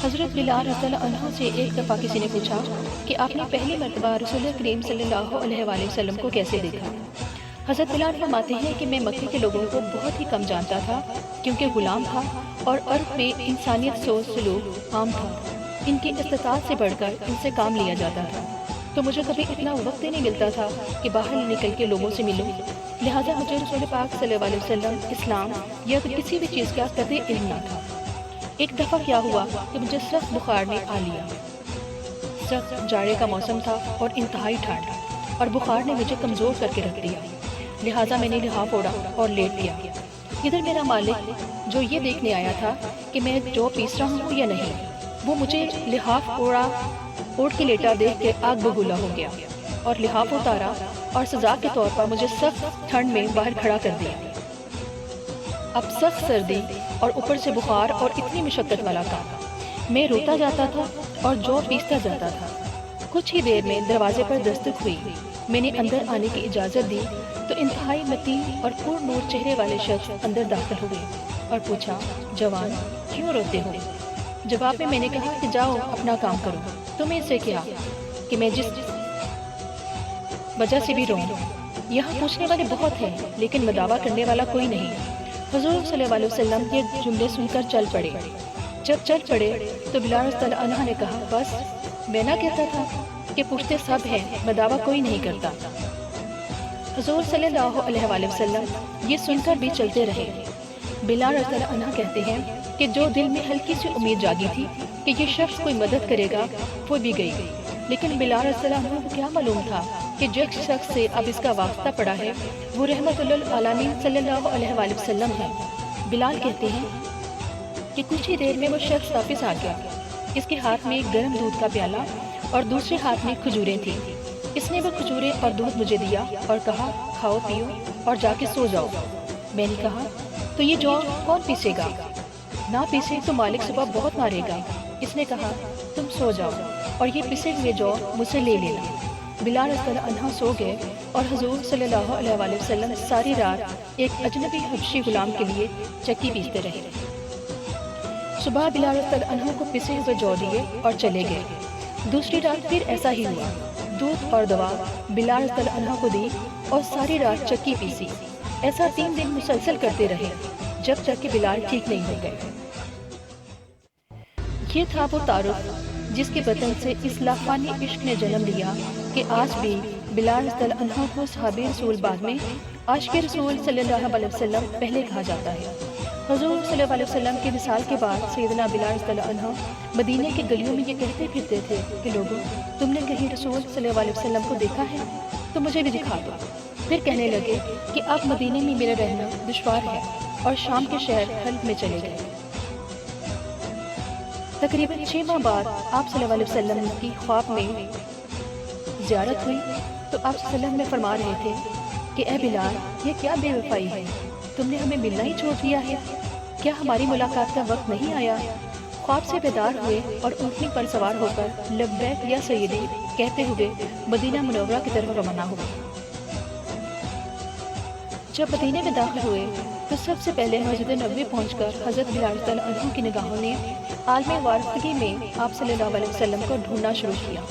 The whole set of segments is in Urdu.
حضرت بلال رضی اللہ عنہ سے ایک دفعہ کسی نے پوچھا کہ آپ نے پہلی مرتبہ رسول کریم صلی اللہ علیہ وآلہ وسلم کو کیسے دیکھا؟ حضرت بلال فرماتے ہیں کہ میں مکے کے لوگوں کو بہت ہی کم جانتا تھا کیونکہ غلام تھا اور عرب میں انسانیت سوچ سلوک عام تھا۔ ان کی استطاعت سے بڑھ کر ان سے کام لیا جاتا تھا، تو مجھے کبھی اتنا وقت ہی نہیں ملتا تھا کہ باہر نکل کے لوگوں سے ملوں، لہٰذا مجھے رسول پاک صلی اللہ علیہ وسلم، اسلام یا کسی بھی چیز کا قطعی علم نہ تھا۔ ایک دفعہ کیا ہوا کہ مجھے سخت بخار نے آ لیا۔ سخت جاڑے کا موسم تھا اور انتہائی ٹھنڈ، اور بخار نے مجھے کمزور کر کے رکھ دیا، لہٰذا میں نے لحاف اوڑھا اور لیٹ گیا۔ ادھر میرا مالک جو یہ دیکھنے آیا تھا کہ میں جو پیس رہا ہوں یا نہیں، وہ مجھے لحاف اوڑھ کے لیٹا دیکھ کے آگ بگولا ہو گیا اور لحاف اتارا اور سزا کے طور پر مجھے سخت ٹھنڈ میں باہر کھڑا کر دیا۔ اب سخت سردی اور اوپر سے بخار اور اتنی مشقت والا کام، میں روتا جاتا تھا اور جو پیستا جاتا تھا۔ کچھ ہی دیر میں دروازے پر دستک ہوئی، میں نے اندر آنے کی اجازت دی تو انتہائی متین اور پر نور چہرے والے شخص اندر داخل ہوئے اور پوچھا، جوان کیوں روتے ہو؟ جواب میں نے کہا کہ جاؤ اپنا کام کرو، تمہیں سے کیا کہ میں جس وجہ سے بھی روؤں۔ یہاں پوچھنے والے بہت ہیں لیکن مداوع کرنے والا کوئی نہیں۔ حضور صلی اللہ علیہ وسلم یہ جملے سن کر چل پڑے۔ جب چل پڑے تو بلال رضی اللہ عنہ نے کہا، بس میں نہ کہتا تھا کہ پوچھتے سب ہیں، مداوع کوئی نہیں کرتا۔ حضور صلی اللہ علیہ وآلہ وسلم یہ سن کر بھی چلتے رہے۔ بلال رضی اللہ عنہ کہتے ہیں کہ جو دل میں ہلکی سی امید جاگی تھی کہ یہ شخص کوئی مدد کرے گا، وہ بھی گئی، لیکن بلال رضی اللہ عنہ کو کیا معلوم تھا کہ جس شخص سے اب اس کا واسطہ پڑا ہے وہ رحمت للعالمین صلی اللہ علیہ وآلہ وسلم ہے۔ بلال کہتے ہیں کہ کچھ ہی دیر میں وہ شخص واپس آ گیا۔ اس کے ہاتھ میں ایک گرم دودھ کا پیالہ اور دوسرے ہاتھ میں کھجوریں تھیں۔ اس نے وہ کھجوریں اور دودھ مجھے دیا اور کہا، کھاؤ پیو اور جا کے سو جاؤ۔ میں نے کہا، تو یہ جو کون پیسے گا؟ نہ پیسے تو مالک صبح بہت مارے گا۔ اس نے کہا، تم سو جاؤ اور یہ پسے ہوئے جو مجھ سے لے لینا۔ بلال رضی اللہ عنہ سو گئے اور حضور صلی اللہ علیہ وآلہ وسلم ساری رات ایک اجنبی حبشی غلام کے لیے چکی پیستے رہے۔ صبح بلال رضی اللہ عنہ کو پسے ہوئے جو دیے اور چلے گئے۔ دوسری رات پھر ایسا ہی ہوا، دودھ اور دوا بلال رضی اللہ عنہ کو دی اور ساری رات چکی پیسی۔ ایسا 3 دن مسلسل کرتے رہے جب تک کہ بلال ٹھیک نہیں ہو گئے۔ یہ تھا وہ تعارف جس کے بطن سے اس لافانی عشق نے جنم لیا کہ آج بھی بلال رضی اللہ عنہ کو صحابی رسول بعد میں عاشق رسول صلی اللہ علیہ وسلم پہلے کہا جاتا ہے۔ حضور صلی اللہ علیہ وسلم کے وصال کے بعد سیدنا بلال رضی اللہ عنہ مدینے کی گلیوں میں یہ کہتے پھرتے تھے کہ لوگوں، تم نے کہیں رسول صلی اللہ علیہ وسلم کو دیکھا ہے تو مجھے بھی دکھا دو۔ پھر کہنے لگے کہ اب مدینے میں میرا رہنا دشوار ہے، اور شام کے شہر حلب میں چلے گئے۔ تقریباً 6 ماہ بعد آپ صلی اللہ علیہ وسلم کی خواب میں زیارت ہوئی تو آپ صلی اللہ علیہ وسلم میں فرما رہے تھے کہ اے بلال، یہ کیا بے وفائی ہے، تم نے ہمیں ملنا ہی چھوڑ دیا ہے، کیا ہماری ملاقات کا وقت نہیں آیا؟ خواب سے بیدار ہوئے اور اونٹنی پر سوار ہو کر لبیک یا سیدی کہتے ہوئے مدینہ منورہ کی طرف روانہ ہوئے۔ جب مدینے میں داخل ہوئے تو سب سے پہلے مسجد نبوی پہنچ کر حضرت بلال رضی اللہ عنہ کی نگاہوں نے عالم وارفتگی میں آپ صلی اللہ علیہ وسلم کو ڈھونڈنا شروع کیا۔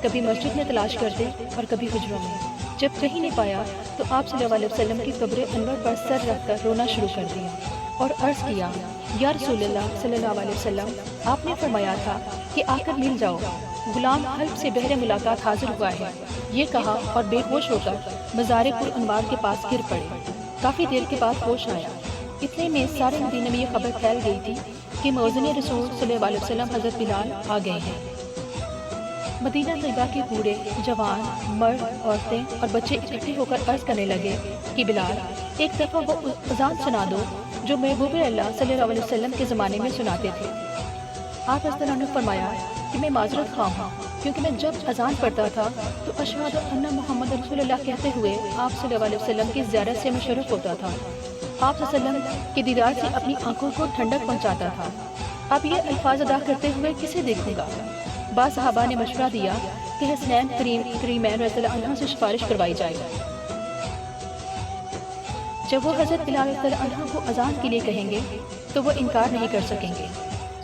کبھی مسجد میں تلاش کرتے اور کبھی حجروں میں۔ جب کہیں نہیں پایا تو آپ صلی اللہ علیہ وسلم کی قبر انور پر سر رکھ کر رونا شروع کر دیا اور عرض کیا، یا رسول اللہ صلی اللہ علیہ وسلم، آپ نے فرمایا تھا کہ آ کر مل جاؤ، غلام حلب سے بہر ملاقات حاضر ہوا ہے۔ یہ کہا اور بے ہوش ہو کر مزار پر انوار کے پاس گر پڑے۔ کافی دیر کے بعد ہوش آیا۔ اتنے میں سارے مدینے میں یہ خبر پھیل گئی تھی کہ مؤذن رسول صلی اللہ علیہ وسلم حضرت بلال آ گئے ہیں۔ مدینہ طیبہ کے بوڑھے، جوان، مرد، عورتیں اور بچے اکٹھے ہو کر عرض کرنے لگے کہ بلال، ایک دفعہ وہ اذان سنا دو جو محبوب اللہ صلی اللہ علیہ وسلم کے زمانے میں سناتے تھے۔ آپ رضی اللہ عنہ نے فرمایا کہ میں معذرت خواہ ہوں، کیونکہ میں جب اذان پڑھتا تھا تو اشہد ان محمد رسول اللہ کہتے ہوئے آپ صلی اللہ علیہ وسلم کی زیارت سے مشرف ہوتا تھا، آپ صلی اللہ علیہ وسلم کے دیدار سے اپنی آنکھوں کو ٹھنڈک پہنچاتا تھا۔ اب یہ الفاظ ادا کرتے ہوئے کسے دیکھوں گا؟ بعض صحابہ نے مشورہ دیا کہ حسنین کریمین رضی اللہ عنہ سے سفارش کروائی جائے۔ جب وہ حضرت بلال رضی اللہ عنہ کو اذان کے لیے کہیں گے تو وہ انکار نہیں کر سکیں گے۔